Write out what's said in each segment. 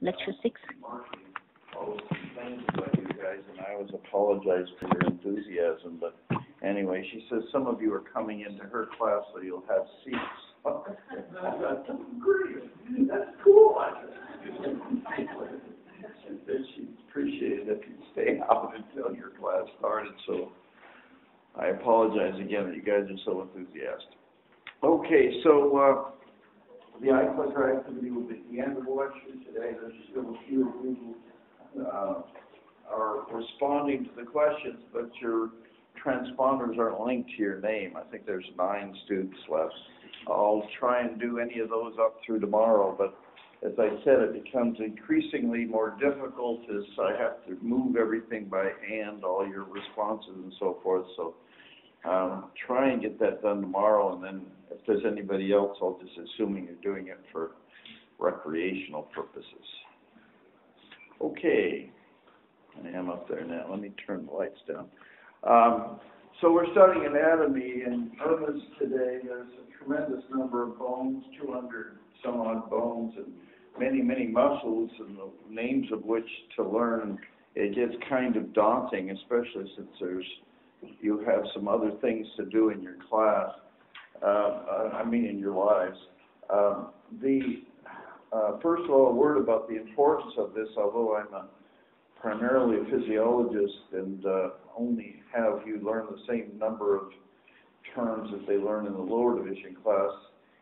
Lecture 6. Things about you guys, and I always apologize for your enthusiasm, but anyway, she says some of you are coming into her class, so you'll have seats. That's great. That's cool. She said she'd appreciate it if you stay out until your class started, so I apologize again that you guys are so enthusiastic. Okay, so the iClicker activity will be at the end of the lecture today. There's still a few people are responding to the questions, but your transponders aren't linked to your name. I think there's 9 students left. I'll try and do any of those up through tomorrow, but as I said, it becomes increasingly more difficult as I have to move everything by hand, all your responses and so forth. So try and get that done tomorrow, and then if there's anybody else, I'll just assuming you're doing it for recreational purposes. Okay, I am up there now. Let me turn the lights down. So we're starting anatomy, and Irma's today. There's a tremendous number of bones, 200 some odd bones, and many, many muscles, and the names of which to learn, it gets kind of daunting, especially since you have some other things to do in your class, in your lives. First of all, a word about the importance of this, although I'm primarily a physiologist and only have you learn the same number of terms that they learn in the lower division class,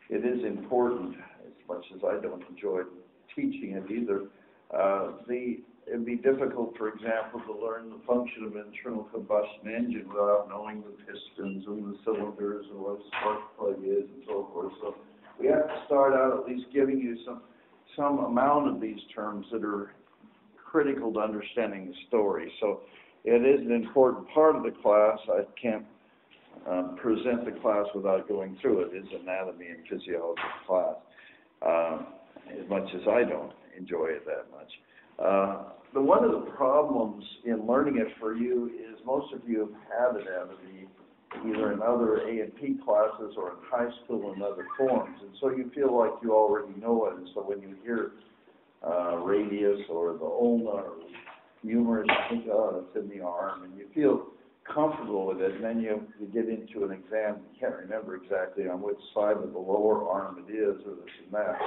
it is important, as much as I don't enjoy teaching it either. It'd be difficult, for example, to learn the function of an internal combustion engine without knowing the pistons and the cylinders and what a spark plug is and so forth. So we have to start out at least giving you some amount of these terms that are critical to understanding the story. So it is an important part of the class. I can't present the class without going through it. It's anatomy and physiology class, as much as I don't enjoy it that much. But one of the problems in learning it for you is most of you have had anatomy either in other A&P classes or in high school in other forms, and so you feel like you already know it, and so when you hear radius or the ulna or humerus, you think, oh, it's in the arm, and you feel comfortable with it, and then you get into an exam, you can't remember exactly on which side of the lower arm it is or this and that.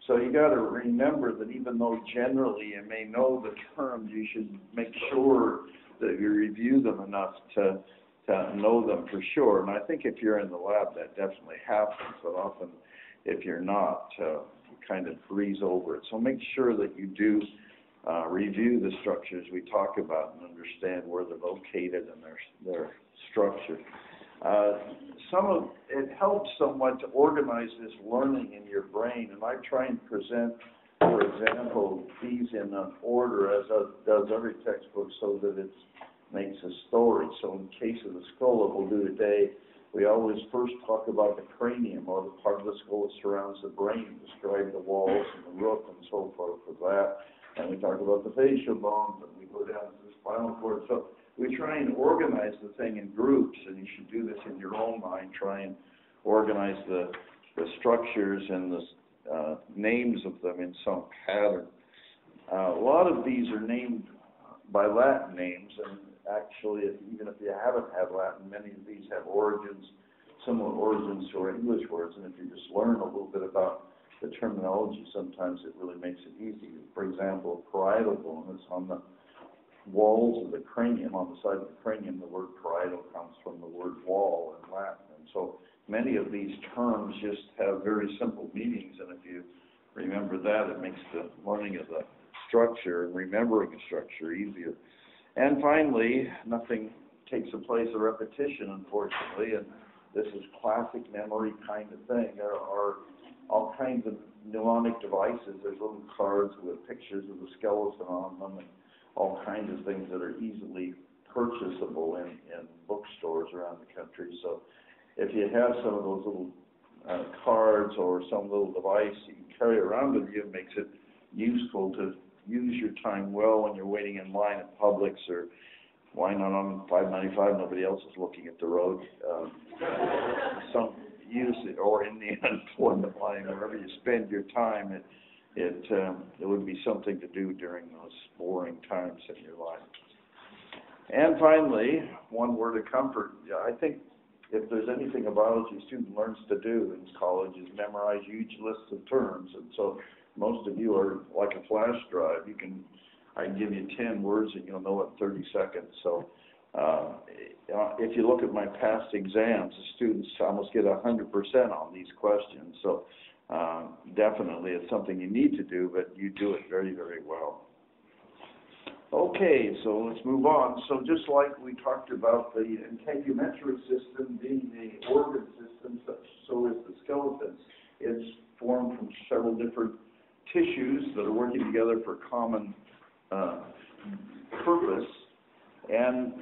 So you got to remember that even though generally you may know the terms, you should make sure that you review them enough to know them for sure. And I think if you're in the lab, that definitely happens, but often if you're not, you kind of breeze over it. So make sure that you do review the structures we talk about and understand where they're located and their structure. It helps somewhat to organize this learning in your brain, and I try and present, for example, these in an order as does every textbook so that it makes a story. So in case of the skull that we'll do today, we always first talk about the cranium, or the part of the skull that surrounds the brain, describe the walls and the roof and so forth with that. And we talk about the facial bones, and we go down to the spinal cord. So we try and organize the thing in groups, and you should do this in your own mind. Try and organize the structures and the names of them in some pattern. A lot of these are named by Latin names, and actually, even if you haven't had Latin, many of these have origins, similar origins to our English words, and if you just learn a little bit about the terminology, sometimes it really makes it easy. For example, parietal bone is on the walls of the cranium, on the side of the cranium. The word parietal comes from the word wall in Latin. And so many of these terms just have very simple meanings, and if you remember that, it makes the learning of the structure and remembering the structure easier. And finally, nothing takes the place of repetition, unfortunately, and this is classic memory kind of thing. There are all kinds of mnemonic devices. There's little cards with pictures of the skeleton on them and all kinds of things that are easily purchasable in bookstores around the country. So if you have some of those little cards or some little device you can carry around with you, it makes it useful to use your time well when you're waiting in line at Publix or why not on 595? Nobody else is looking at the road. Some use it, or in the unemployment line, wherever you spend your time, it would be something to do during those boring times in your life. And finally, one word of comfort. Yeah, I think if there's anything a biology student learns to do in college is memorize huge lists of terms. And so most of you are like a flash drive. I can give you 10 words and you'll know it in 30 seconds. So if you look at my past exams, the students almost get 100% on these questions. So definitely it's something you need to do, but you do it very, very well. Okay, so let's move on. So just like we talked about the integumentary system being the organ system, so is the skeleton. It's formed from several different tissues that are working together for common purpose. And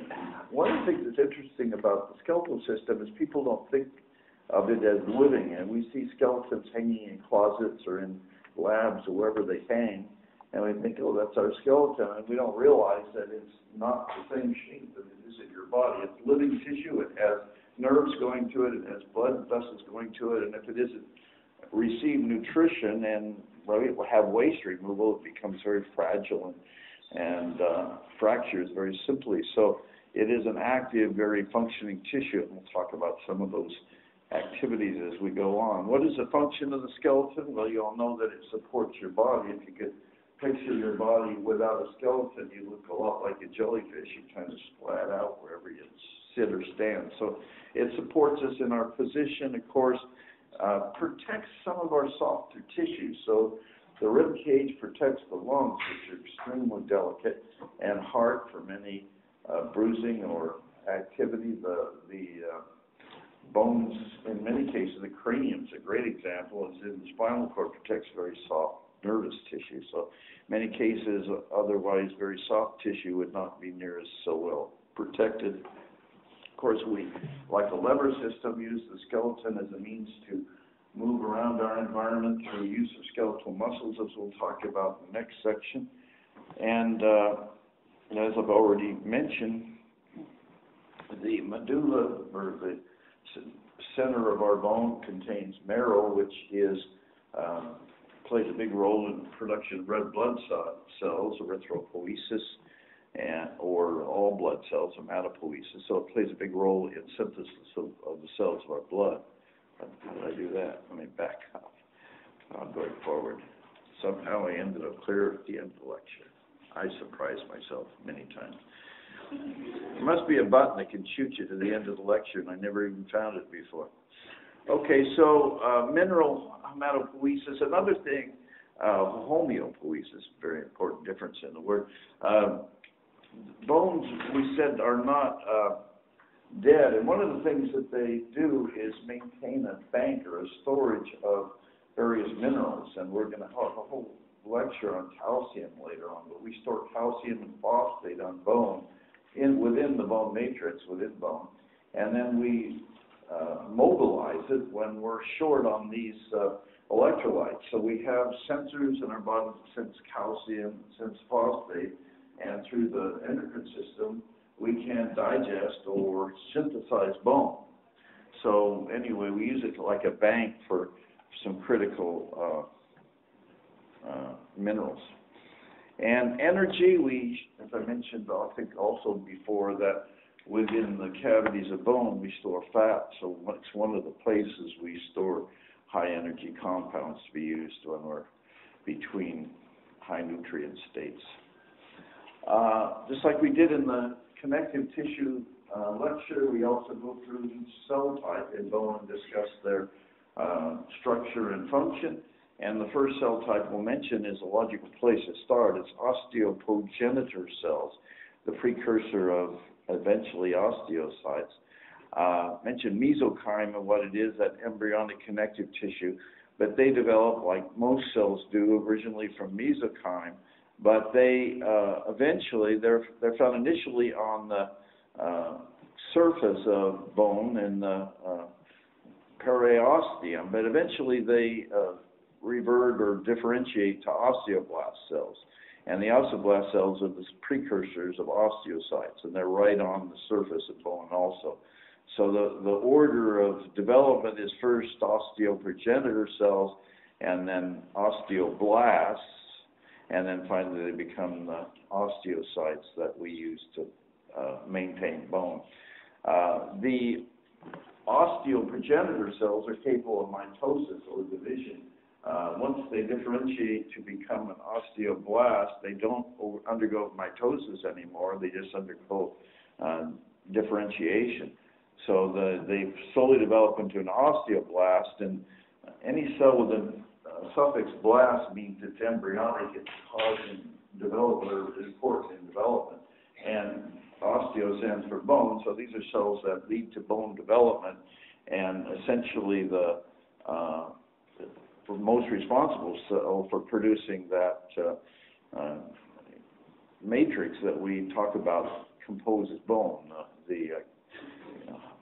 one of the things that's interesting about the skeletal system is people don't think of it as living. And we see skeletons hanging in closets or in labs or wherever they hang. And we think, oh, that's our skeleton, and we don't realize that it's not the same shape that it is in your body. It's living tissue. It has nerves going to it. It has blood vessels going to it. And if it isn't receive nutrition and have waste removal, it becomes very fragile and fractures very simply. So it is an active, very functioning tissue, and we'll talk about some of those activities as we go on. What is the function of the skeleton? Well, you all know that it supports your body. If you could picture your body without a skeleton, you look a lot like a jellyfish. You kind of splat out wherever you sit or stand. So it supports us in our position, of course, protects some of our softer tissues. So the rib cage protects the lungs, which are extremely delicate, and heart from any bruising or activity. The bones, in many cases, the cranium's a great example, is in the spinal cord, protects very soft nervous tissue. So many cases, otherwise very soft tissue would not be near as so well protected. Of course, we, like a lever system, use the skeleton as a means to move around our environment through use of skeletal muscles, as we'll talk about in the next section. And as I've already mentioned, the medulla, or the center of our bone, contains marrow, which is plays a big role in the production of red blood cells, erythropoiesis, or all blood cells, hematopoiesis. So it plays a big role in synthesis of the cells of our blood. How did I do that? Let me back up. I'm going forward. Somehow I ended up clear at the end of the lecture. I surprised myself many times. There must be a button that can shoot you to the end of the lecture, and I never even found it before. Okay, so mineral hematopoiesis. Another thing, homeopoiesis, very important difference in the word. Bones, we said, are not dead, and one of the things that they do is maintain a bank or a storage of various minerals, and we're going to have a whole lecture on calcium later on, but we store calcium and phosphate on bone, within the bone matrix, within bone, and then we mobilize it when we're short on these electrolytes. So we have sensors in our body that sense calcium, sense phosphate, and through the endocrine system, we can digest or synthesize bone. So anyway, we use it like a bank for some critical minerals. And energy, as I mentioned, I think also before, that within the cavities of bone, we store fat. So it's one of the places we store high energy compounds to be used when we're between high nutrient states. Just like we did in the connective tissue lecture, we also go through each cell type in bone and discuss their structure and function. And the first cell type we'll mention is a logical place to start. It's osteoprogenitor cells, the precursor of eventually osteocytes. Mentioned mesenchyme and what it is, that embryonic connective tissue, but they develop, like most cells do, originally from mesenchyme, but they eventually, they're found initially on the surface of bone in the periosteum, but eventually they revert or differentiate to osteoblast cells. And the osteoblast cells are the precursors of osteocytes, and they're right on the surface of bone also. So the order of development is first osteoprogenitor cells, and then osteoblasts, and then finally they become the osteocytes that we use to maintain bone. The osteoprogenitor cells are capable of mitosis or division. Once they differentiate to become an osteoblast, they don't undergo mitosis anymore. They just undergo differentiation. So they slowly develop into an osteoblast, and any cell with a suffix blast means it's embryonic, it's causing development or important in development. And osteo stands for bone, so these are cells that lead to bone development, and essentially the most responsible cell for producing that matrix that we talk about composes bone,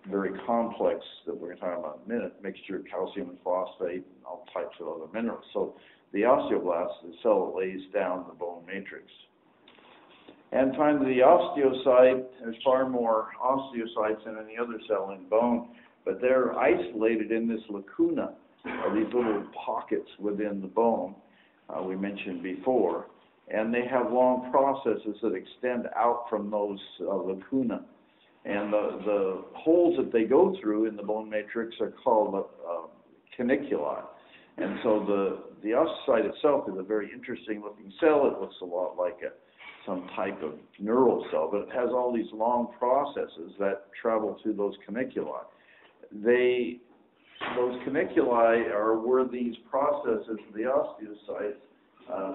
very complex, that we're going to talk about in a minute, mixture of calcium and phosphate and all types of other minerals. So the osteoblast is the cell that lays down the bone matrix. And finally, the osteocyte, there's far more osteocytes than any other cell in bone, but they're isolated in this lacuna, or these little pockets within the bone we mentioned before, and they have long processes that extend out from those lacuna. And the holes that they go through in the bone matrix are called caniculi. And so the osteocyte itself is a very interesting looking cell. It looks a lot like some type of neural cell, but it has all these long processes that travel through those caniculi. Those caniculi are where these processes, the osteocytes,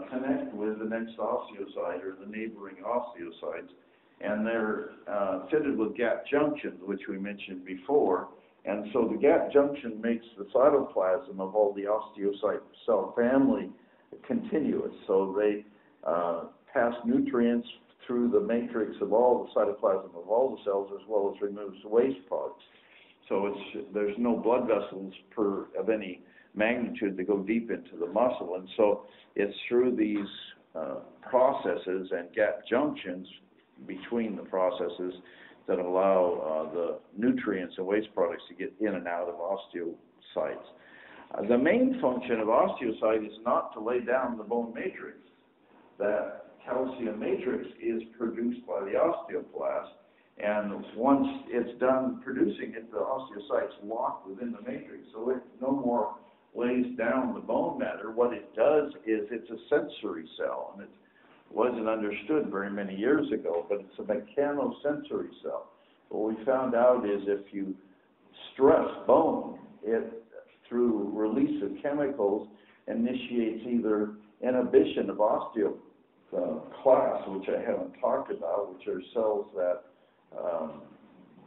connect with the next osteocyte or the neighboring osteocytes, and they're fitted with gap junctions, which we mentioned before. And so the gap junction makes the cytoplasm of all the osteocyte cell family continuous. So they pass nutrients through the matrix of all the cytoplasm of all the cells, as well as removes waste products. So there's no blood vessels of any magnitude that go deep into the muscle. And so it's through these processes and gap junctions between the processes that allow the nutrients and waste products to get in and out of osteocytes. The main function of osteocyte is not to lay down the bone matrix. That calcium matrix is produced by the osteoblast, and once it's done producing it, the osteocyte's locked within the matrix, so it no more lays down the bone matter. What it does is it's a sensory cell, and it wasn't understood very many years ago, but it's a mechanosensory cell. What we found out is if you stress bone, it, through release of chemicals, initiates either inhibition of osteoclasts, which I haven't talked about, which are cells that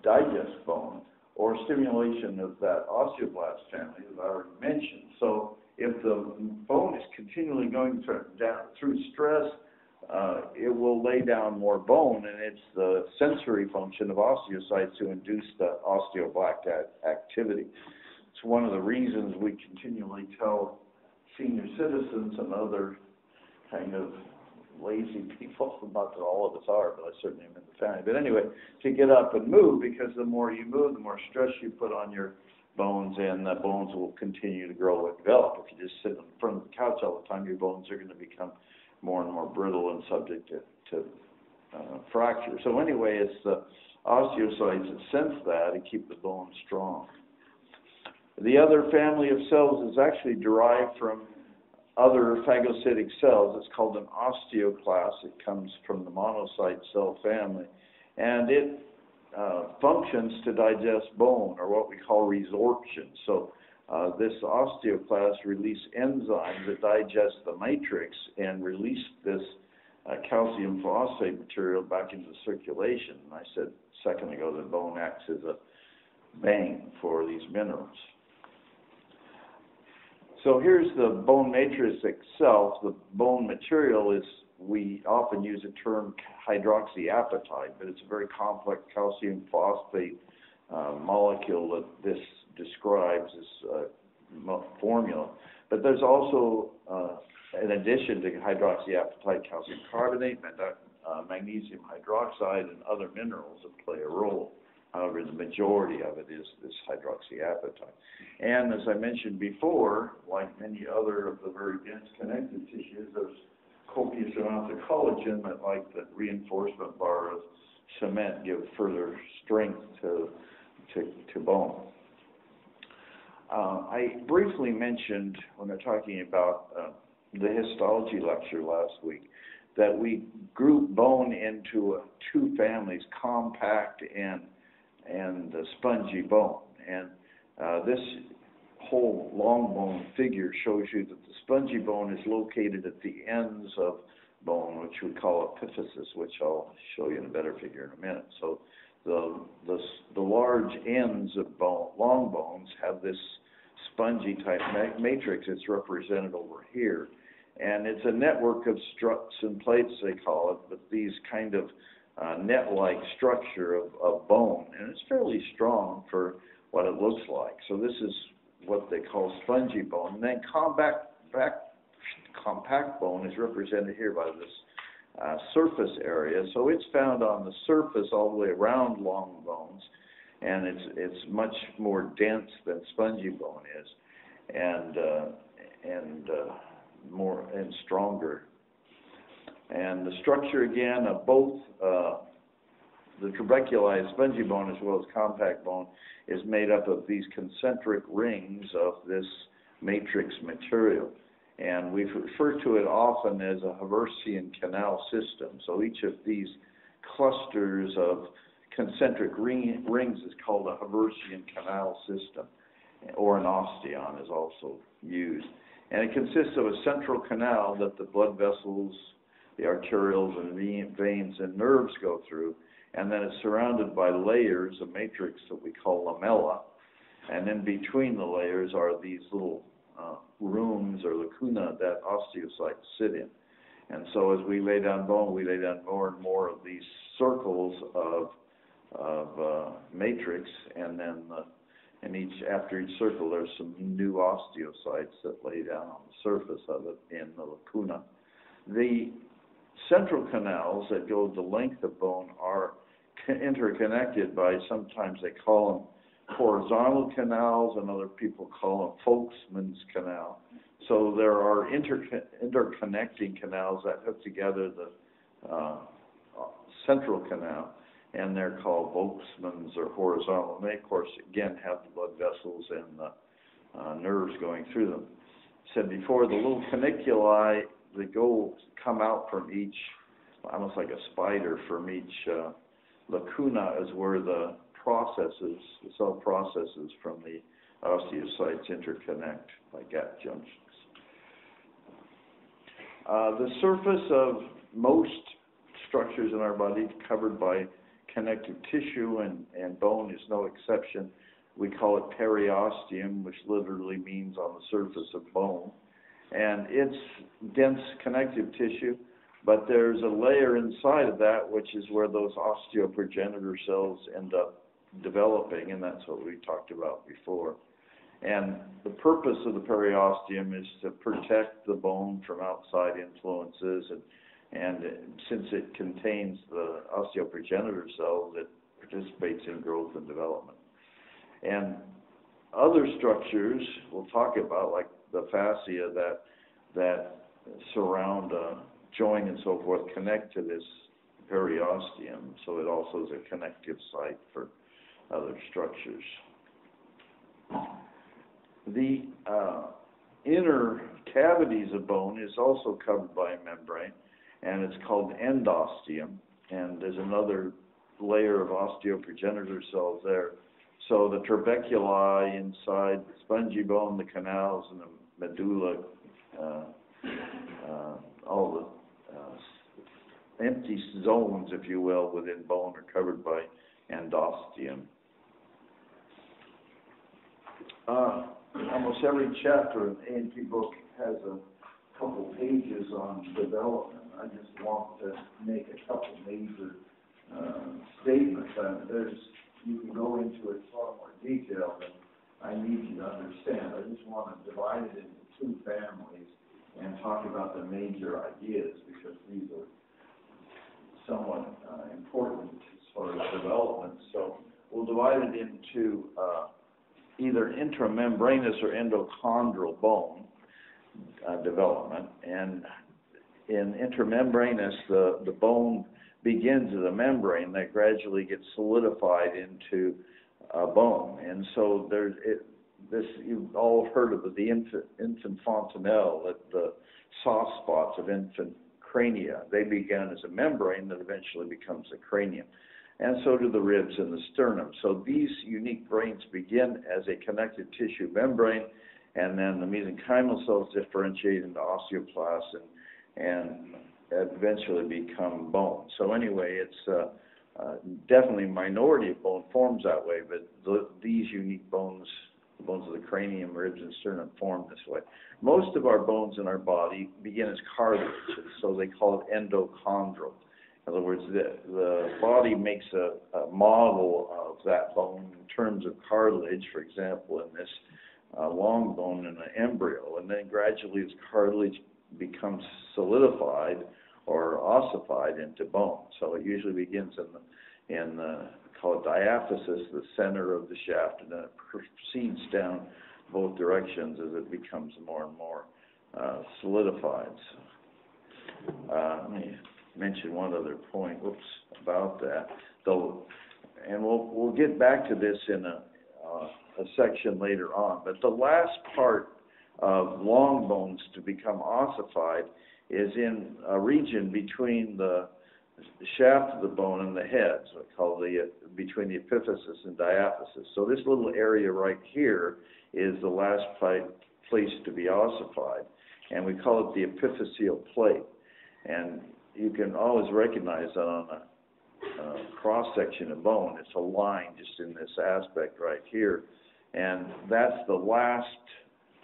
digest bone, or stimulation of that osteoblast family that I already mentioned. So if the bone is continually going through stress, it will lay down more bone, and it's the sensory function of osteocytes to induce the osteoblast activity. It's one of the reasons we continually tell senior citizens and other kind of lazy people, not that all of us are, but I certainly am in the family. But anyway, to get up and move, because the more you move, the more stress you put on your bones, and the bones will continue to grow and develop. If you just sit in front of the couch all the time, your bones are going to become more and more brittle and subject to fracture. So anyway, it's the osteocytes that sense that and keep the bone strong. The other family of cells is actually derived from other phagocytic cells. It's called an osteoclast. It comes from the monocyte cell family, and it functions to digest bone, or what we call resorption. So this osteoclast release enzymes that digest the matrix and release this calcium phosphate material back into circulation. And I said a second ago that bone acts as a bank for these minerals. So here's the bone matrix itself. The bone material is, we often use the term hydroxyapatite, but it's a very complex calcium phosphate molecule that this describes as formula. But there's also, in addition to hydroxyapatite, calcium carbonate, magnesium hydroxide, and other minerals that play a role. However, the majority of it is this hydroxyapatite. And as I mentioned before, like many other of the very dense connective tissues, there's copious amounts of collagen that, like the reinforcement bar of cement, give further strength to bone. I briefly mentioned when we were talking about the histology lecture last week that we group bone into two families, compact and spongy bone. And this whole long bone figure shows you that the spongy bone is located at the ends of bone, which we call epiphysis, which I'll show you in a better figure in a minute. So the large ends of bone, long bones, have this spongy type matrix. It's represented over here. And it's a network of struts and plates, they call it, but these kind of net-like structure of bone, and it's fairly strong for what it looks like. So this is what they call spongy bone. And then compact bone is represented here by this surface area. So it's found on the surface all the way around long bones, and it's much more dense than spongy bone is, and more and stronger. And the structure again of both the trabecular spongy bone as well as compact bone is made up of these concentric rings of this matrix material. And we refer to it often as a Haversian canal system. So each of these clusters of concentric rings is called a Haversian canal system, or an osteon is also used. And it consists of a central canal that the blood vessels, the arterioles and veins and nerves go through, and then it's surrounded by layers, a matrix that we call lamella, and in between the layers are these little rooms or lacuna that osteocytes sit in. And so as we lay down bone, we lay down more and more of these circles of matrix, and then after each circle there's some new osteocytes that lay down on the surface of it in the lacuna. The central canals that go the length of bone are interconnected by, sometimes they call them horizontal canals, and other people call them Folksman's canal. So there are interconnecting canals that hook together the central canal, and they're called Folksman's or horizontal. And they, of course, again have the blood vessels and the nerves going through them. Said before, the little caniculi that come out from each, almost like a spider from each lacuna, is where the cell processes from the osteocytes interconnect by gap junctions. The surface of most structures in our body covered by connective tissue, and bone is no exception. We call it periosteum, which literally means on the surface of bone. And it's dense connective tissue, but there's a layer inside of that, which is where those osteoprogenitor cells end up developing, and that's what we talked about before. And the purpose of the periosteum is to protect the bone from outside influences, and since it contains the osteoprogenitor cells, it participates in growth and development. And other structures we'll talk about, like the fascia that surround a joint and so forth, connect to this periosteum, so it also is a connective site for other structures. The inner cavities of bone is also covered by a membrane, and it's called endosteum, and there's another layer of osteoprogenitor cells there. So the trabeculi inside the spongy bone, the canals, and the medulla, all the empty zones, if you will, within bone are covered by endosteum. Almost every chapter of the A&P book has a couple pages on development. I just want to make a couple major statements. You can go into it far more detail than I need you to understand. I just want to divide it into two families and talk about the major ideas, because these are somewhat important as far as development. So we'll divide it into either intramembranous or endochondral bone development. And in intramembranous, the bone begins as a membrane that gradually gets solidified into bone. And so you've all heard of the infant fontanelle, that the soft spots of infant crania. They began as a membrane that eventually becomes a cranium. And so do the ribs and the sternum. So these unique brains begin as a connective tissue membrane, and then the mesenchymal cells differentiate into osteoblasts and eventually become bone. So anyway, it's definitely a minority of bone forms that way, but these unique bones, the bones of the cranium, ribs, and sternum, form this way. Most of our bones in our body begin as cartilages, so they call it endochondral. In other words, the body makes a model of that bone in terms of cartilage, for example, in this long bone in an embryo, and then gradually as cartilage becomes solidified or ossified into bone. So it usually begins in the called diaphysis, the center of the shaft, and then it proceeds down both directions as it becomes more and more solidified. Let me mention one other point, about that. And we'll get back to this in a section later on. But the last part of long bones to become ossified is in a region between the shaft of the bone and the head, so called between the epiphysis and diaphysis. So this little area right here is the last place to be ossified, and we call it the epiphyseal plate. And you can always recognize that on a cross-section of bone. It's a line just in this aspect right here, and that's the last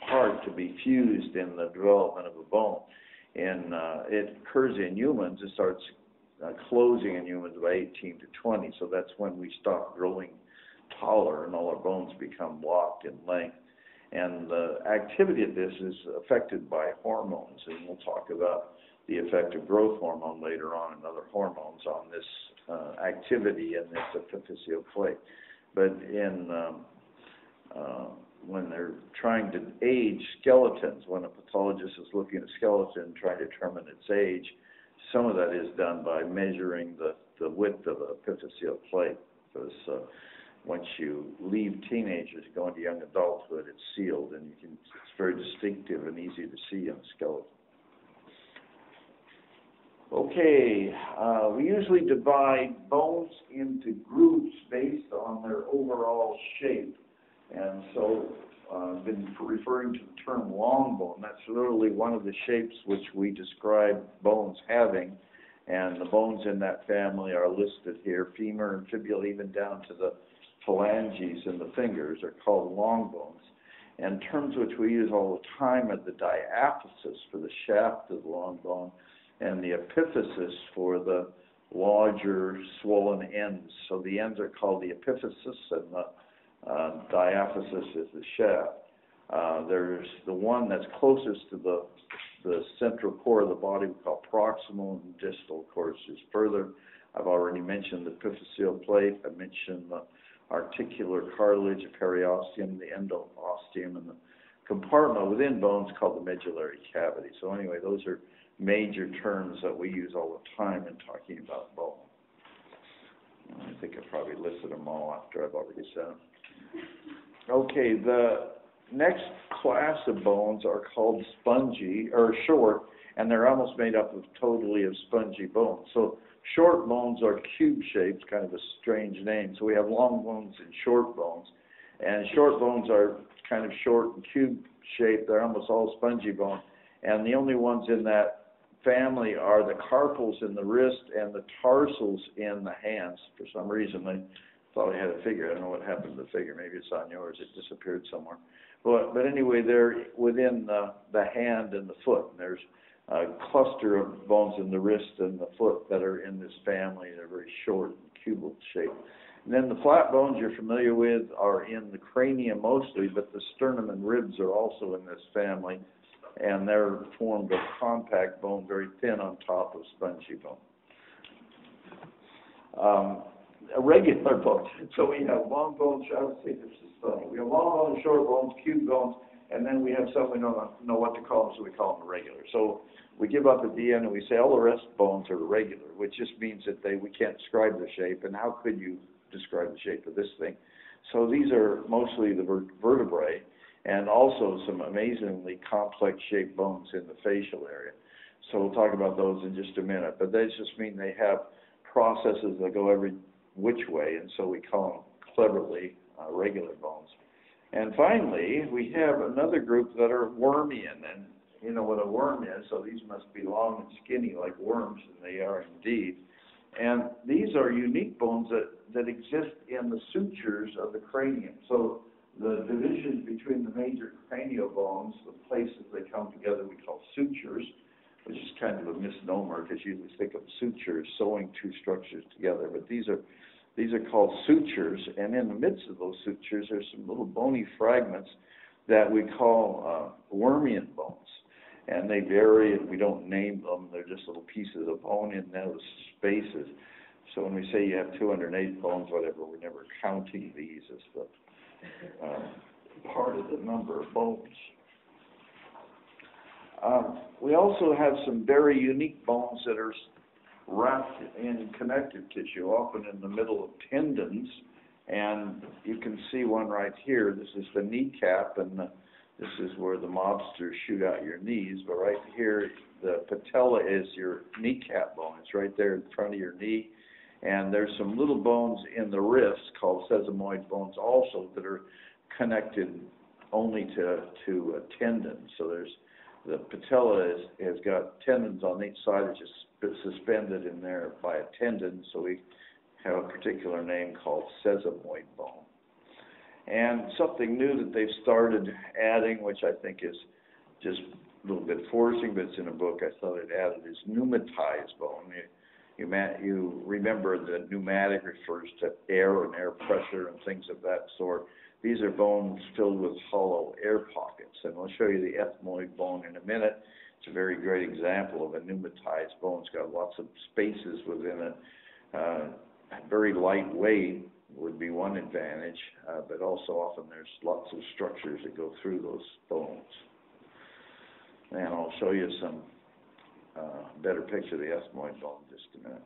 part to be fused in the development of a bone. And it occurs in humans. It starts closing in humans by 18 to 20, so that's when we stop growing taller and all our bones become locked in length. And the activity of this is affected by hormones, and we'll talk about the effect of growth hormone later on and other hormones on this activity in this epiphyseal plate. But when they're trying to age skeletons, when a pathologist is looking at a skeleton trying to determine its age, some of that is done by measuring the width of the epiphyseal plate, because once you leave teenagers, go into young adulthood, it's sealed, and it's very distinctive and easy to see in a skeleton. Okay, we usually divide bones into groups based on their overall shape. And so I've been referring to the term long bone. That's literally one of the shapes which we describe bones having. And the bones in that family are listed here. Femur and fibula, even down to the phalanges and the fingers, are called long bones. And terms which we use all the time are the diaphysis for the shaft of the long bone, and the epiphysis for the larger swollen ends. So the ends are called the epiphysis, and the diaphysis is the shaft. There's the one that's closest to the central core of the body we call proximal, and distal, of course, is further. I've already mentioned the epiphyseal plate. I mentioned the articular cartilage, the periosteum, the endosteum, and the compartment within bones called the medullary cavity. So anyway, those are major terms that we use all the time in talking about bone. I think I probably listed them all after I've already said them. Okay, the next class of bones are called spongy, or short, and they're almost made up of totally of spongy bones. So short bones are cube-shaped, kind of a strange name. So we have long bones and short bones. And short bones are kind of short and cube-shaped. They're almost all spongy bone. And the only ones in that family are the carpals in the wrist and the tarsals in the hands. For some reason, they thought I had a figure. I don't know what happened to the figure. Maybe it's on yours. It disappeared somewhere. But anyway, they're within the hand and the foot. And there's a cluster of bones in the wrist and the foot that are in this family. They're very short and cubal shaped. And then the flat bones you're familiar with are in the cranium mostly, but the sternum and ribs are also in this family. And they're formed of compact bone, very thin on top of spongy bone. a regular bone. So we have long bones, I would say this is funny. We have long bones, short bones, cube bones, and then we have some we don't know what to call them, so we call them irregular. So we give up at the end and we say all the rest of bones are irregular, which just means that we can't describe the shape, and how could you describe the shape of this thing? So these are mostly the vertebrae, and also some amazingly complex shaped bones in the facial area. So we'll talk about those in just a minute, but they just mean they have processes that go every which way, and so we call them cleverly regular bones. And finally, we have another group that are wormian, and you know what a worm is, so these must be long and skinny like worms, and they are indeed. And these are unique bones that exist in the sutures of the cranium. So the divisions between the major cranial bones, the places they come together, we call sutures, which is kind of a misnomer because you usually think of sutures sewing two structures together. But these are called sutures, and in the midst of those sutures, there's some little bony fragments that we call wormian bones. And they vary, and we don't name them. They're just little pieces of bone in those spaces. So when we say you have 208 bones, whatever, we're never counting these as the part of the number of bones. We also have some very unique bones that are wrapped in connective tissue, often in the middle of tendons. And you can see one right here. This is the kneecap, and this is where the mobsters shoot out your knees. But right here, the patella is your kneecap bone. It's right there in front of your knee. And there's some little bones in the wrist called sesamoid bones also that are connected only to a tendon. So there's the patella has got tendons on each side. It's just suspended in there by a tendon. So we have a particular name called sesamoid bone. And something new that they've started adding, which I think is just a little bit forcing, but it's in a book I thought it added, is pneumatized bone. You remember that pneumatic refers to air and air pressure and things of that sort. These are bones filled with hollow air pockets, and I'll show you the ethmoid bone in a minute. It's a very great example of a pneumatized bone. It's got lots of spaces within it. Very lightweight would be one advantage, but also often there's lots of structures that go through those bones. And I'll show you some better picture of the ethmoid bone in just a minute.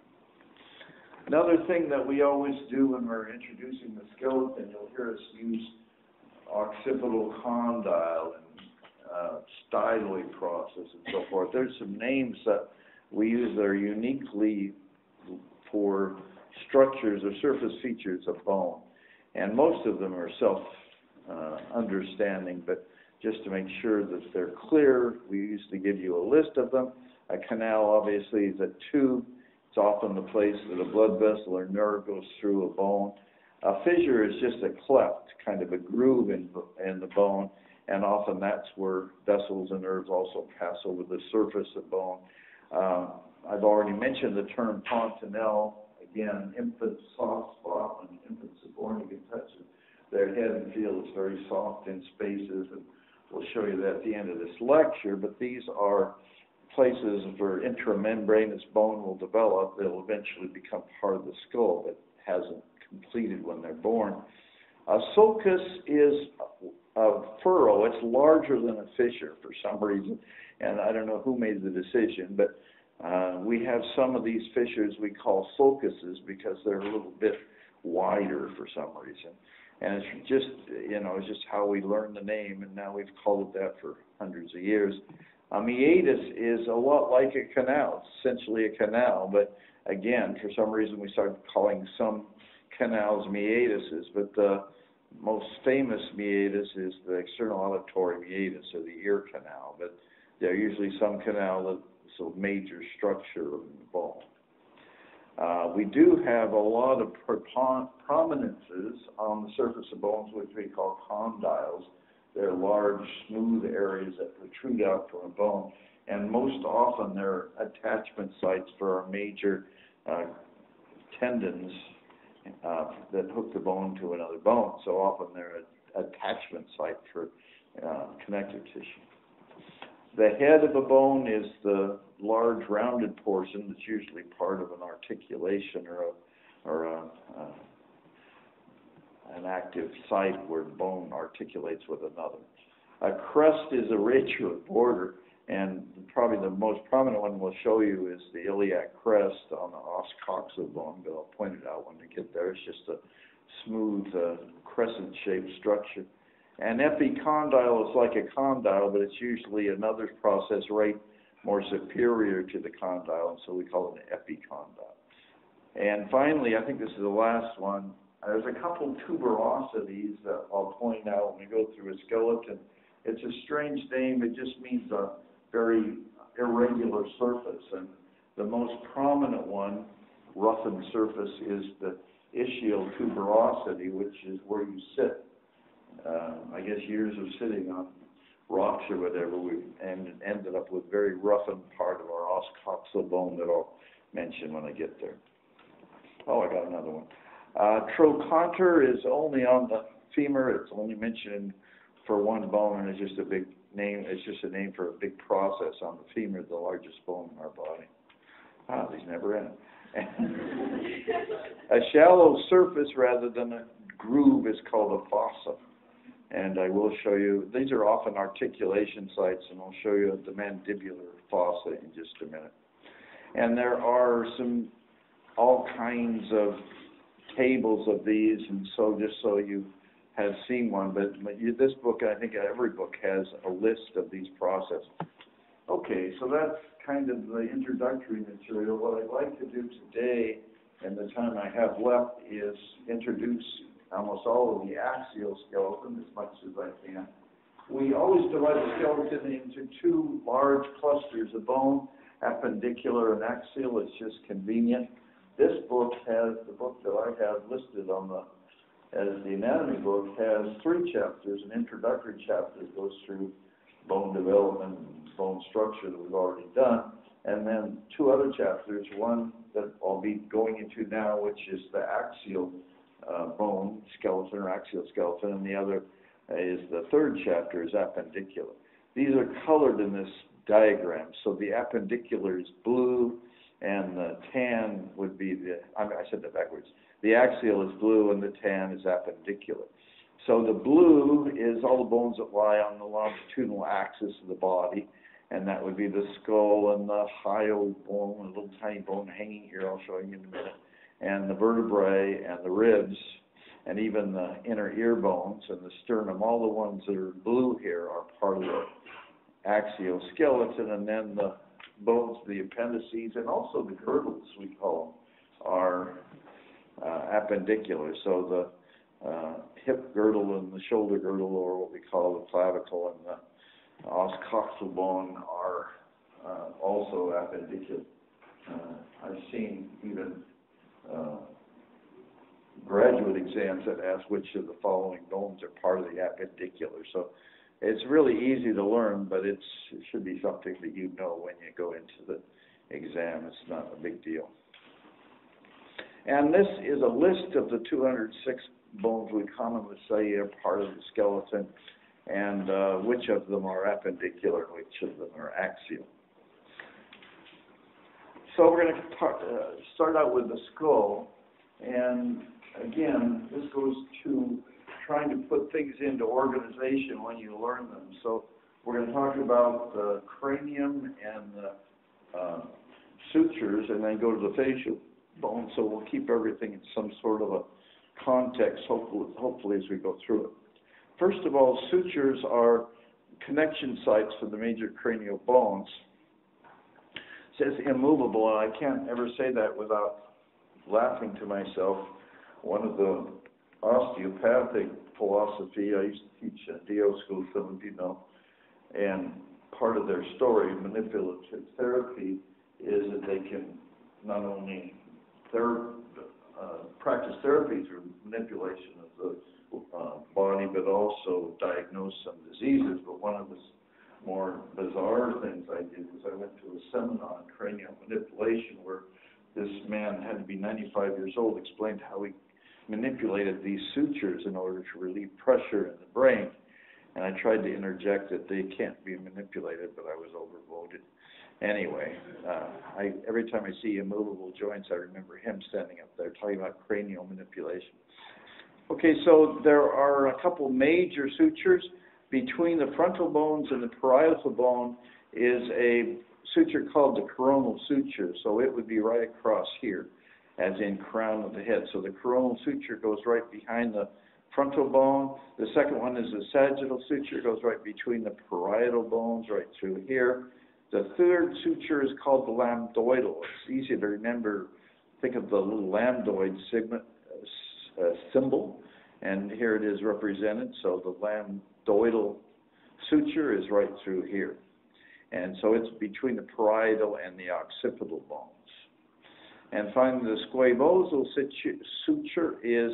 Another thing that we always do when we're introducing the skeleton, you'll hear us use occipital condyle and styloid process and so forth. There's some names that we use that are uniquely for structures or surface features of bone, and most of them are self-understanding, but just to make sure that they're clear, we usually give you a list of them. A canal, obviously, is a tube. It's often the place that a blood vessel or nerve goes through a bone. A fissure is just a cleft, kind of a groove in the bone, and often that's where vessels and nerves also pass over the surface of bone. I've already mentioned the term fontanelle. Again, infant soft spot. When infants are born, you can touch their head and feel it's very soft in spaces, and we'll show you that at the end of this lecture. But these are places where intramembranous bone will develop. They'll eventually become part of the skull, but hasn't completed when they're born. A sulcus is a furrow. It's larger than a fissure for some reason, and I don't know who made the decision, but we have some of these fissures we call sulcuses because they're a little bit wider for some reason. And it's just, it's just how we learned the name, and now we've called it that for hundreds of years. A meatus is a lot like a canal. It's essentially a canal, but again, for some reason we started calling some canals meatuses, but the most famous meatus is the external auditory meatus, or the ear canal, but there are usually some canal that's a major structure of the bone. We do have a lot of prominences on the surface of bones, which we call condyles. They're large, smooth areas that protrude out from a bone, and most often they're attachment sites for our major tendons that hook the bone to another bone. So often they're an attachment site for connective tissue. The head of a bone is the large rounded portion that's usually part of an articulation or or an active site where the bone articulates with another. A crest is a ridge or border, and probably the most prominent one we'll show you is the iliac crest on the os coxal bone, but I'll point it out when we get there. It's just a smooth crescent-shaped structure. And epicondyle is like a condyle, but it's usually another process right more superior to the condyle, and so we call it an epicondyle. And finally, I think this is the last one, there's a couple tuberosities that I'll point out when we go through a skeleton. It's a strange name. It just means a very irregular surface. And the most prominent one, roughened surface, is the ischial tuberosity, which is where you sit. I guess years of sitting on rocks or whatever, we ended up with very roughened part of our os coxal bone that I'll mention when I get there. Oh, I got another one. Trochanter is only on the femur. It's only mentioned for one bone, and it's just a big name. It's just a name for a big process on the femur, the largest bone in our body. Ah, these never end. A shallow surface rather than a groove is called a fossa. And I will show you, these are often articulation sites, and I'll show you the mandibular fossa in just a minute. And there are all kinds of tables of these, and so just so you have seen one, but this book, I think every book has a list of these processes. Okay, so that's kind of the introductory material. What I'd like to do today, and the time I have left, is introduce almost all of the axial skeleton as much as I can. We always divide the skeleton into two large clusters of bone, appendicular and axial. It's just convenient. This book has, the book that I have listed on as the anatomy book, has 3 chapters. An introductory chapter that goes through bone development and bone structure that we've already done, and then 2 other chapters, one that I'll be going into now, which is the axial bone skeleton or axial skeleton, and the other is the 3rd chapter, is appendicular. These are colored in this diagram, so the appendicular is blue, and the tan would be I said that backwards. The axial is blue, and the tan is appendicular. So the blue is all the bones that lie on the longitudinal axis of the body, and that would be the skull and the hyoid bone, a little tiny bone hanging here, I'll show you in a minute, and the vertebrae and the ribs, and even the inner ear bones and the sternum. All the ones that are blue here are part of the axial skeleton, and then the bones, the appendices, and also the girdles, we call them, are appendicular. So the hip girdle and the shoulder girdle, or what we call the clavicle, and the os coxal bone are also appendicular. I've seen even graduate exams that ask which of the following bones are part of the appendicular. So it's really easy to learn, but it should be something that you know when you go into the exam. It's not a big deal. And this is a list of the 206 bones we commonly say are part of the skeleton, and which of them are appendicular and which of them are axial. So we're going to start out with the skull, and again, this goes to trying to put things into organization when you learn them. So we're going to talk about the cranium and the sutures, and then go to the facial bone. So we'll keep everything in some sort of a context, hopefully as we go through it. First of all, sutures are connection sites for the major cranial bones. It says immovable, and I can't ever say that without laughing to myself. One of the osteopathic philosophy, I used to teach at DO school, some of you know, and part of their story, manipulative therapy, is that they can not only practice therapy through manipulation of the body, but also diagnose some diseases. But one of the more bizarre things I did was I went to a seminar on cranial manipulation where this man had to be 95 years old, explained how he manipulated these sutures in order to relieve pressure in the brain. And I tried to interject that they can't be manipulated, but I was overvoted. Anyway, every time I see immovable joints, I remember him standing up there talking about cranial manipulation. Okay, so there are a couple major sutures. Between the frontal bones and the parietal bone is a suture called the coronal suture. So it would be right across here, as in crown of the head. So the coronal suture goes right behind the frontal bone. The second one is the sagittal suture. It goes right between the parietal bones, right through here. The third suture is called the lambdoidal. It's easy to remember. Think of the little lambdoid symbol, and here it is represented. So the lambdoidal suture is right through here. And so it's between the parietal and the occipital bones. And finally, the squamosal suture is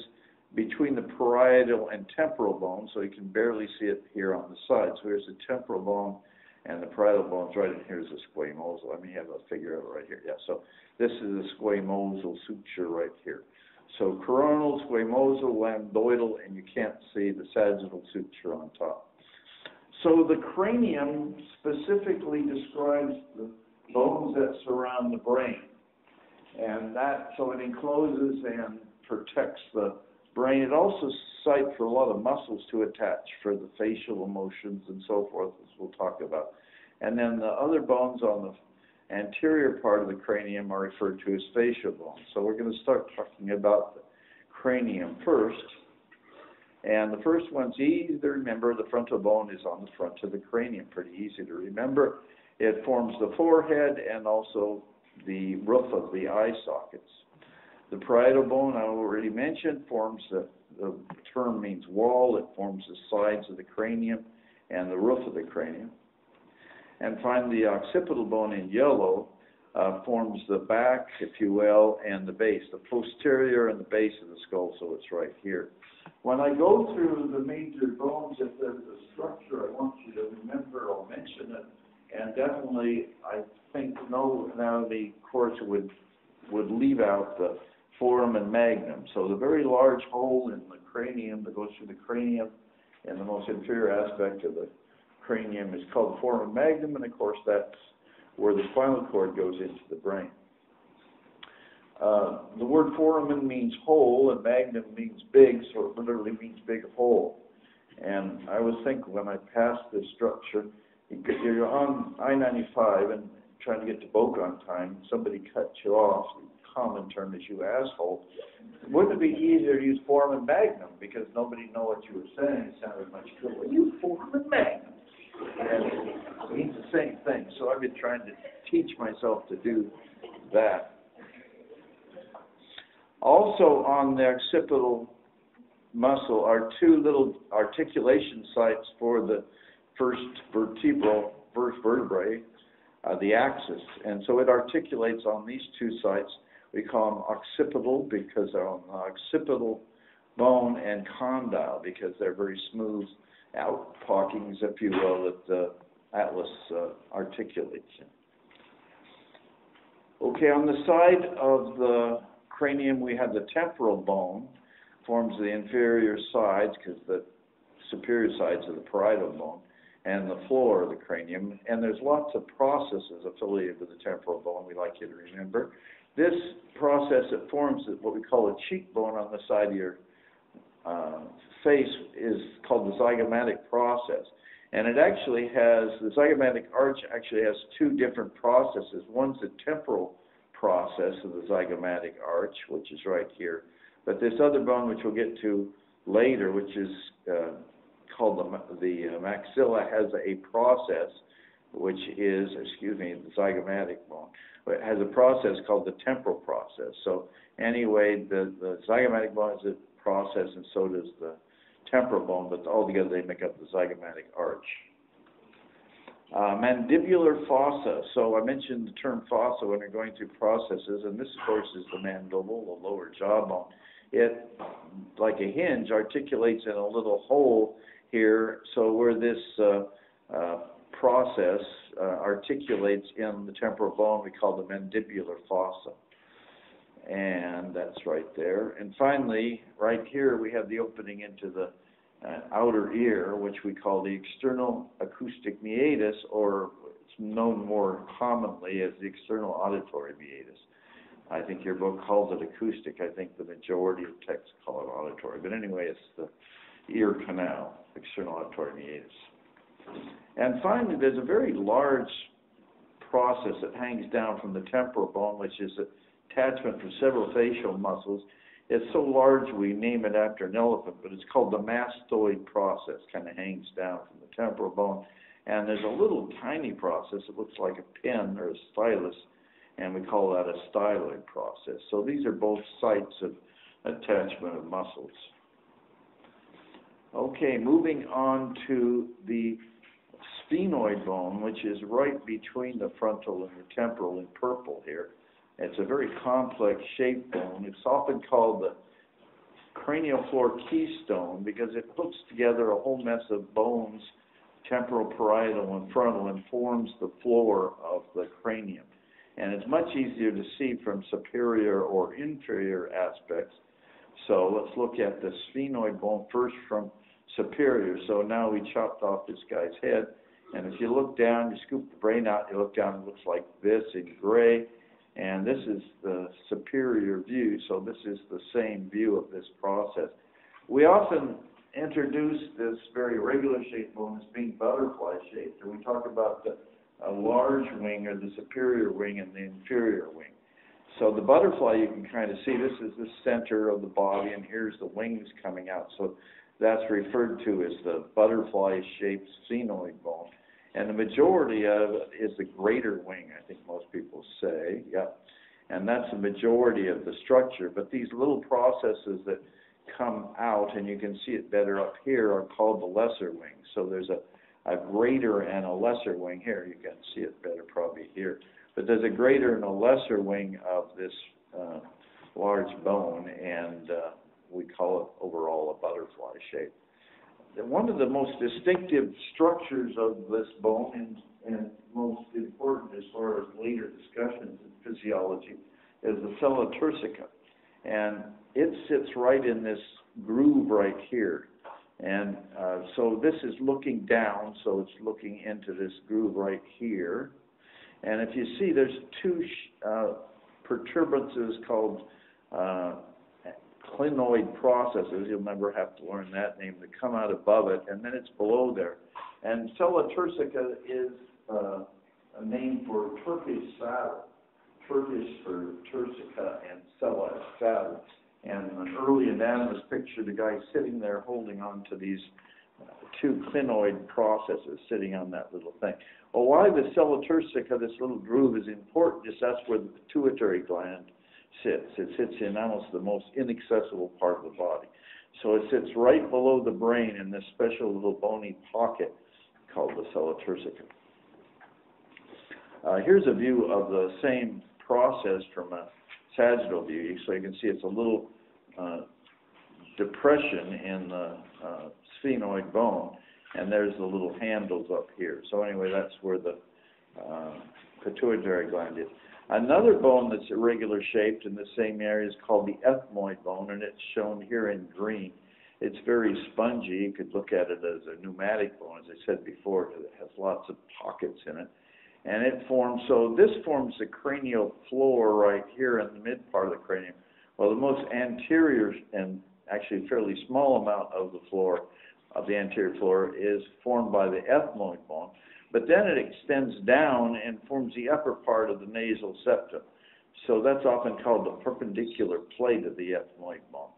between the parietal and temporal bones, so you can barely see it here on the side. So here's the temporal bone, and the parietal bone's right in here's the squamosal. Let me have a figure of it right here. Yeah, so this is the squamosal suture right here. So coronal, squamosal, lambdoidal, and you can't see the sagittal suture on top. So the cranium specifically describes the bones that surround the brain. And that, so it encloses and protects the brain. It also sites for a lot of muscles to attach for the facial emotions and so forth, as we'll talk about. And then the other bones on the anterior part of the cranium are referred to as facial bones. So we're going to start talking about the cranium first. And the first one's easy to remember. The frontal bone is on the front of the cranium, pretty easy to remember. It forms the forehead and also the roof of the eye sockets. The parietal bone, I already mentioned, forms the term means wall. It forms the sides of the cranium and the roof of the cranium. And finally, the occipital bone in yellow forms the back, if you will, and the base, the posterior and the base of the skull, so it's right here. When I go through the major bones, if there's a structure I want you to remember, I'll mention it. And definitely, I think no anatomy course would leave out the foramen magnum. So the very large hole in the cranium that goes through the cranium in the most inferior aspect of the cranium is called the foramen magnum, and of course that's where the spinal cord goes into the brain. The word foramen means hole, and magnum means big, so it literally means big hole. And I always think when I pass this structure, you're on I-95 and trying to get to Boca on time, somebody cuts you off. The common term is you asshole. Wouldn't it be easier to use foramen magnum because nobody knew what you were saying? It sounded much cooler. You foramen magnum. And it means the same thing. So I've been trying to teach myself to do that. Also on the occipital muscle are two little articulation sites for the first vertebrae, the axis. And so it articulates on these two sites. We call them occipital because they're on the occipital bone, and condyle because they're very smooth outpockings, if you will, that the atlas articulates in. Okay, on the side of the cranium we have the temporal bone, forms the inferior sides, because the superior sides of the parietal bone, and the floor of the cranium. And there's lots of processes affiliated with the temporal bone we like you to remember. This process that forms what we call a cheekbone on the side of your face is called the zygomatic process. And it actually has, the zygomatic arch actually has two different processes. One's the temporal process of the zygomatic arch, which is right here. But this other bone, which we'll get to later, which is called the maxilla, has a process, which is, the zygomatic bone. It has a process called the temporal process. So anyway, the zygomatic bone is a process, and so does the temporal bone, but altogether they make up the zygomatic arch. Mandibular fossa. So I mentioned the term fossa when we're going through processes, and this, of course, is the mandible, the lower jawbone. It, like a hinge, articulates in a little hole here, so where this process articulates in the temporal bone, we call the mandibular fossa. And that's right there. And finally, right here, we have the opening into the outer ear, which we call the external acoustic meatus, or it's known more commonly as the external auditory meatus. I think your book calls it acoustic. I think the majority of texts call it auditory. But anyway, it's the ear canal, external auditory meatus. And finally, there's a very large process that hangs down from the temporal bone, which is an attachment for several facial muscles. It's so large we name it after an elephant, but it's called the mastoid process. Kind of hangs down from the temporal bone. And there's a little tiny process that looks like a pen or a stylus, and we call that a styloid process. So these are both sites of attachment of muscles. Okay, moving on to the sphenoid bone, which is right between the frontal and the temporal in purple here. It's a very complex shaped bone. It's often called the cranial floor keystone because it hooks together a whole mess of bones, temporal, parietal, and frontal, and forms the floor of the cranium. And it's much easier to see from superior or inferior aspects. So let's look at the sphenoid bone first from superior. So now we chopped off this guy's head, and if you look down, you scoop the brain out, you look down, it looks like this in gray, and this is the superior view, so this is the same view of this process. We often introduce this very regular shaped bone as being butterfly shaped, and we talk about the large wing or the superior wing and the inferior wing. So the butterfly, you can kind of see, this is the center of the body, and here's the wings coming out. So that's referred to as the butterfly-shaped sphenoid bone. And the majority of it is the greater wing, I think most people say. Yep. And that's the majority of the structure. But these little processes that come out, and you can see it better up here, are called the lesser wing. So there's a greater and a lesser wing here. You can see it better probably here. But there's a greater and a lesser wing of this large bone, and we call it overall a butterfly shape. One of the most distinctive structures of this bone, and most important as far as later discussions in physiology, is the sella turcica. And it sits right in this groove right here. And so this is looking down, so it's looking into this groove right here. And if you see, there's two protuberances called clinoid processes. You'll never have to learn that name. That come out above it, and then it's below there. And sella turcica is a name for Turkish saddle. Turkish for turcica and sella is saddle. And an early anatomist pictured a guy sitting there holding on to these two clinoid processes sitting on that little thing. Well, why the sella turcica, this little groove, is important is that's where the pituitary gland sits. It sits in almost the most inaccessible part of the body. So it sits right below the brain in this special little bony pocket called the sella turcica. Here's a view of the same process from a sagittal view. So you can see it's a little depression in the sphenoid bone, and there's the little handles up here. So anyway, that's where the pituitary gland is. Another bone that's irregular shaped in the same area is called the ethmoid bone, and it's shown here in green. It's very spongy. You could look at it as a pneumatic bone, as I said before, because it has lots of pockets in it. And it forms, so this forms the cranial floor right here in the mid part of the cranium. Well, the most anterior and actually fairly small amount of the floor, of the anterior floor, is formed by the ethmoid bone. But then it extends down and forms the upper part of the nasal septum. So that's often called the perpendicular plate of the ethmoid bone.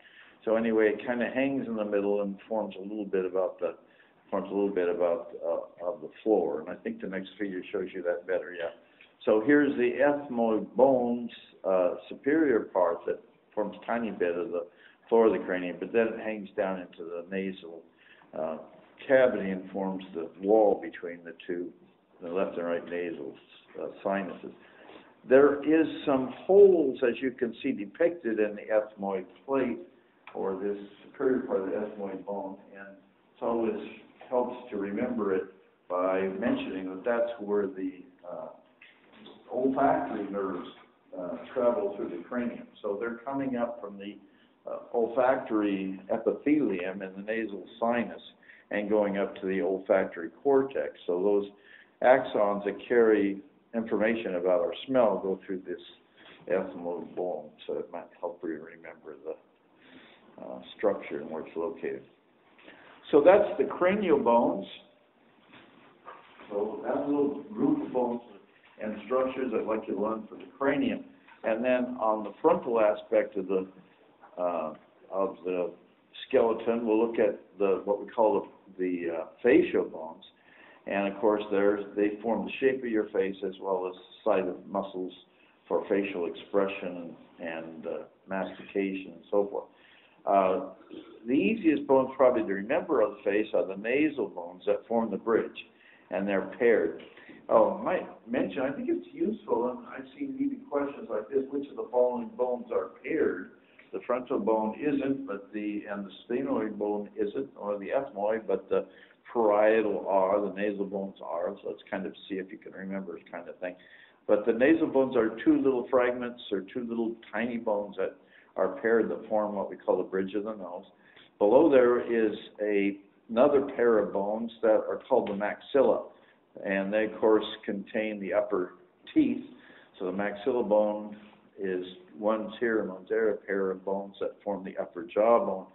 So anyway, it kind of hangs in the middle and forms a little bit about the of the floor. And I think the next figure shows you that better. Yeah. So here's the ethmoid bone's superior part that forms a tiny bit of the floor of the cranium, but then it hangs down into the nasal cavity and forms the wall between the two, the left and right nasal sinuses. There is some holes, as you can see, depicted in the ethmoid plate, or this superior part of the ethmoid bone, and it's always helps to remember it by mentioning that that's where the olfactory nerves travel through the cranium. So they're coming up from the olfactory epithelium in the nasal sinus and going up to the olfactory cortex. So those axons that carry information about our smell go through this ethmoid bone, so it might help you remember the structure and where it's located. So that's the cranial bones. So that little group of bones and structures I'd like you to learn for the cranium. And then on the frontal aspect of the skeleton, we'll look at what we call the facial bones. And of course, they form the shape of your face as well as side of muscles for facial expression and mastication and so forth. The easiest bones probably to remember of the face are the nasal bones that form the bridge, and they're paired. Oh, I might mention, I think it's useful, and I've seen even questions like this, which of the following bones are paired? The frontal bone isn't, and the sphenoid bone isn't, or the ethmoid, but the parietal are, the nasal bones are, so let's kind of see if you can remember this kind of thing. But the nasal bones are two little fragments, or two little tiny bones that are paired that form what we call the bridge of the nose. Below there is another pair of bones that are called the maxilla, and they, of course, contain the upper teeth. So the maxilla bone is one's here and one's there, a pair of bones that form the upper jawbone.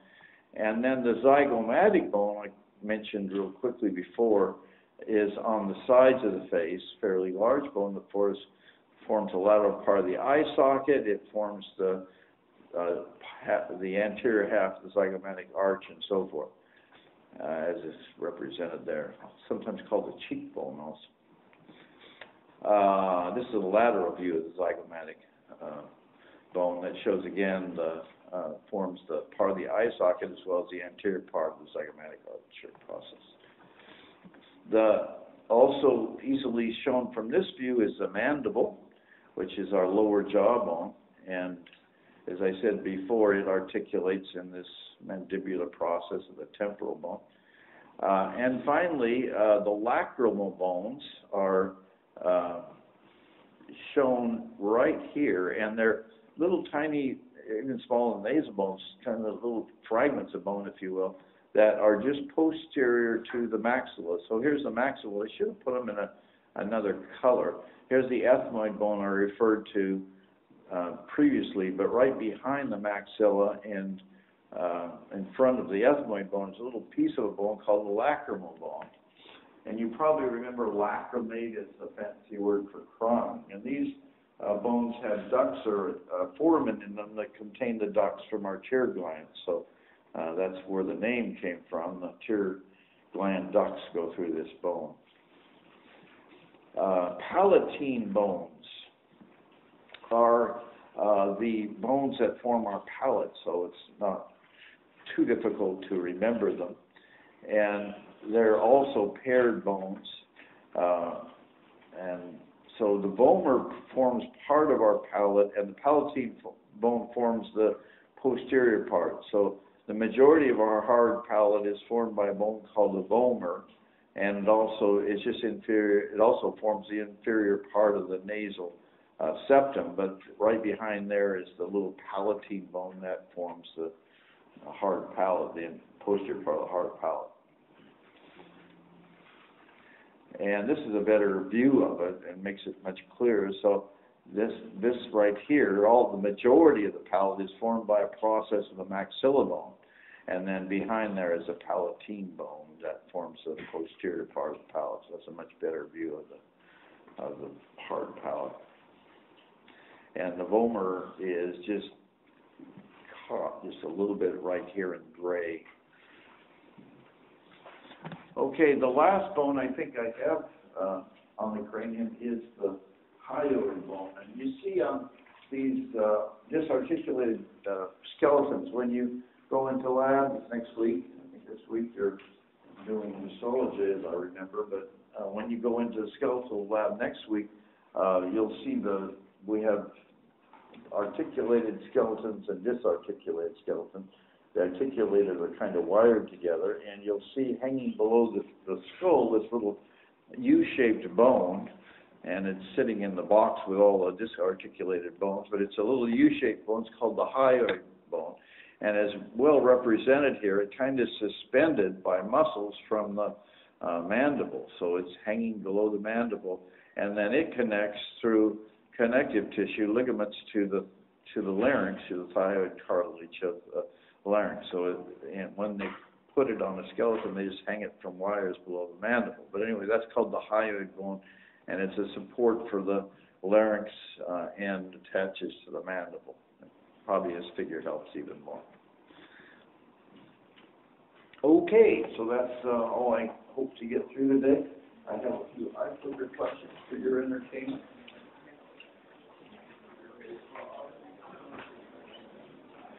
And then the zygomatic bone, like mentioned real quickly before, is on the sides of the face, fairly large bone that forms the lateral part of the eye socket. It forms the anterior half of the zygomatic arch and so forth, as is represented there. Sometimes called the cheekbone also. This is a lateral view of the zygomatic bone that shows again forms the part of the eye socket as well as the anterior part of the zygomatic arch process. Also easily shown from this view is the mandible, which is our lower jawbone, and as I said before, it articulates in this mandibular process of the temporal bone. And finally, the lacrimal bones are shown right here, and they're little tiny, even smaller than nasal bones, kind of little fragments of bone, if you will, that are just posterior to the maxilla. So here's the maxilla. I should have put them in another color. Here's the ethmoid bone I referred to previously, but right behind the maxilla and in front of the ethmoid bone is a little piece of a bone called the lacrimal bone. And you probably remember lacrimate is the fancy word for crying. And these bones have ducts or foramen in them that contain the ducts from our tear glands. So that's where the name came from. The tear gland ducts go through this bone. Palatine bones are the bones that form our palate, so it's not too difficult to remember them. And they're also paired bones. And so the vomer forms part of our palate, and the palatine bone forms the posterior part. So the majority of our hard palate is formed by a bone called the vomer, and it also is just inferior. It also forms the inferior part of the nasal septum, but right behind there is the little palatine bone that forms the hard palate, the posterior part of the hard palate. And this is a better view of it and makes it much clearer. So this right here, the majority of the palate is formed by a process of the maxilla bone, and then behind there is a palatine bone that forms the posterior part of the palate. So that's a much better view of the hard palate. And the vomer is just caught just a little bit right here in gray. Okay, the last bone I think I have on the cranium is the hyoid bone. And you see on these disarticulated skeletons, when you go into labs next week, I think this week you're doing histology, as I remember, but when you go into the skeletal lab next week, you'll see we have articulated skeletons and disarticulated skeletons. The articulated are kind of wired together, and you'll see hanging below the skull this little U-shaped bone, and it's sitting in the box with all the disarticulated bones, but it's a little U-shaped bone. It's called the hyoid bone. and as well represented here, it kind of suspended by muscles from the mandible, so it's hanging below the mandible, and then it connects through connective tissue, ligaments to the larynx, to the thyroid cartilage of the larynx. So and when they put it on a skeleton, they just hang it from wires below the mandible. But anyway, that's called the hyoid bone, and it's a support for the larynx and attaches to the mandible. Probably this figure helps even more. Okay, so that's all I hope to get through today. I have a few eye-clicker questions for your entertainment.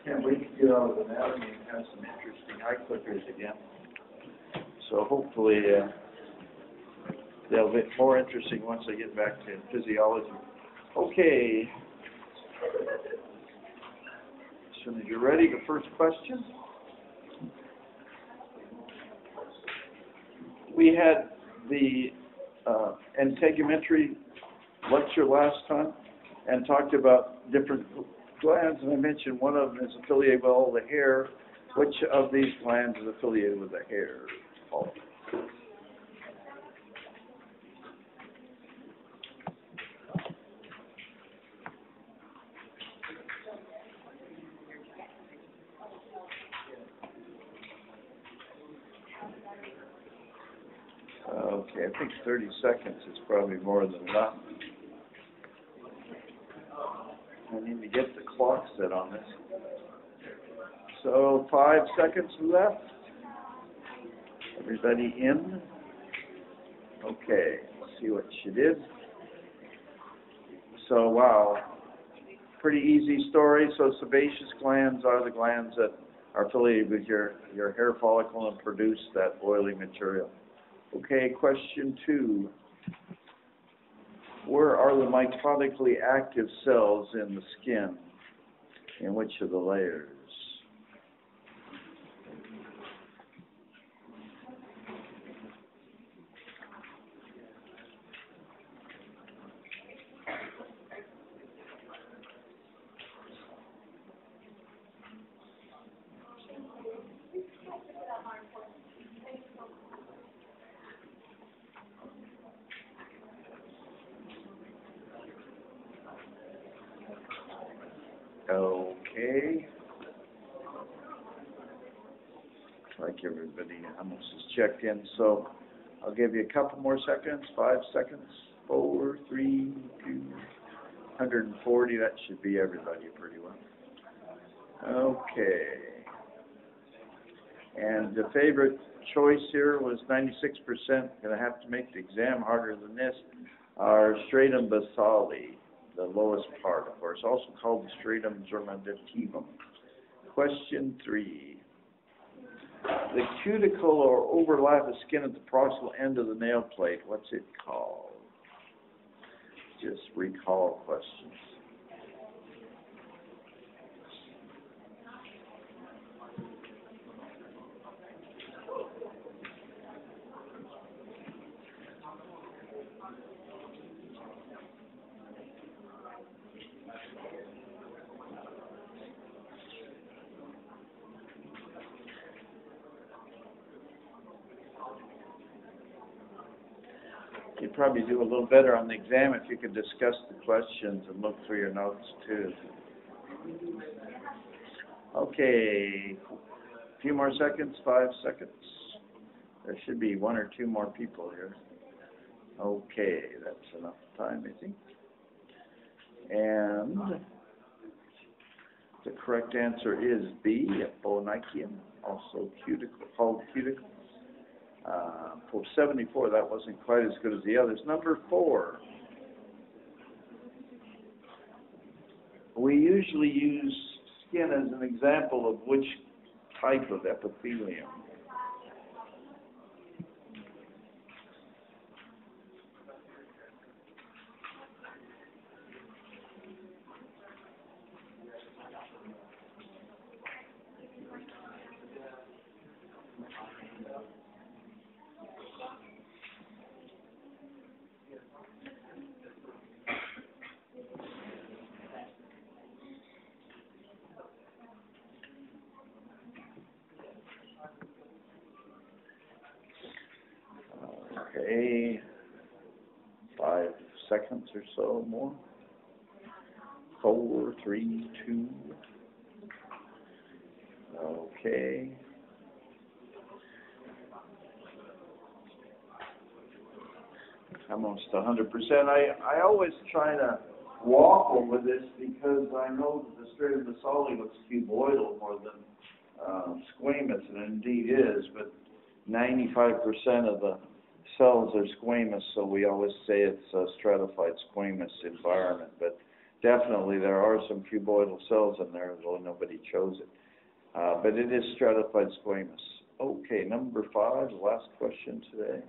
Can't wait to get out of anatomy and have some interesting eye-clickers again. So hopefully they'll be more interesting once I get back to physiology. Okay. As soon as you're ready, the first question. We had the integumentary lecture last time and talked about different glands, and I mentioned one of them is affiliated with all the hair. Which of these glands is affiliated with the hair? Oh. Okay, I think 30 seconds is probably more than enough. I need to get the clock set on this. So 5 seconds left. Everybody in? Okay, let's see what she did. So, wow, pretty easy story. So sebaceous glands are the glands that are affiliated with your hair follicle and produce that oily material. Okay, question 2. Where are the mitotically active cells in the skin? In which of the layers? Okay. Like everybody almost is checked in, so I'll give you a couple more seconds. 5 seconds. 4, 3, 2, 140. That should be everybody pretty well. Okay. And the favorite choice here was 96%. Going to have to make the exam harder than this. Our stratum basale, the lowest part, of course, also called the stratum germinativum. Question 3. The cuticle or overlap of skin at the proximal end of the nail plate, what's it called? Just recall questions. You'd probably do a little better on the exam if you could discuss the questions and look through your notes too. Okay, a few more seconds, 5 seconds. There should be 1 or 2 more people here. Okay, that's enough time, I think. And the correct answer is B, Bonychium, also cuticle, called cuticle. For 74, that wasn't quite as good as the others. Number 4. We usually use skin as an example of which type of epithelium. seconds or so more. 4, 3, 2. Okay. Almost 100%. I always try to walk over this because I know that the stratum basale looks cuboidal more than squamous, and it indeed is, but 95% of the cells are squamous, so we always say it's a stratified squamous environment, but definitely there are some cuboidal cells in there, though nobody chose it. But it is stratified squamous. Okay, number 5, the last question today.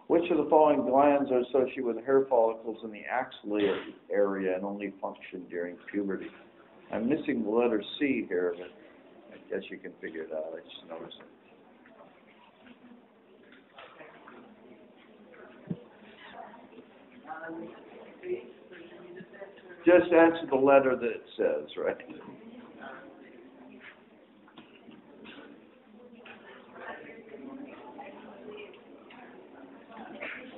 Which of the following glands are associated with hair follicles in the axillary area and only function during puberty? I'm missing the letter C here, but I guess you can figure it out. I just noticed it. Just answer the letter that it says, right?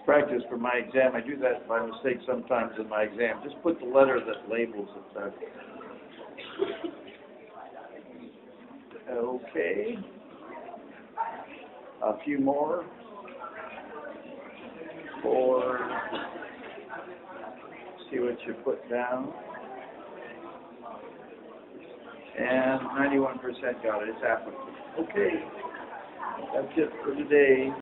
Practice for my exam. I do that by mistake sometimes in my exam. Just put the letter that labels it there. Okay. A few more. 4. See what you put down. And 91% got it. It's applicable. Okay. That's it for today.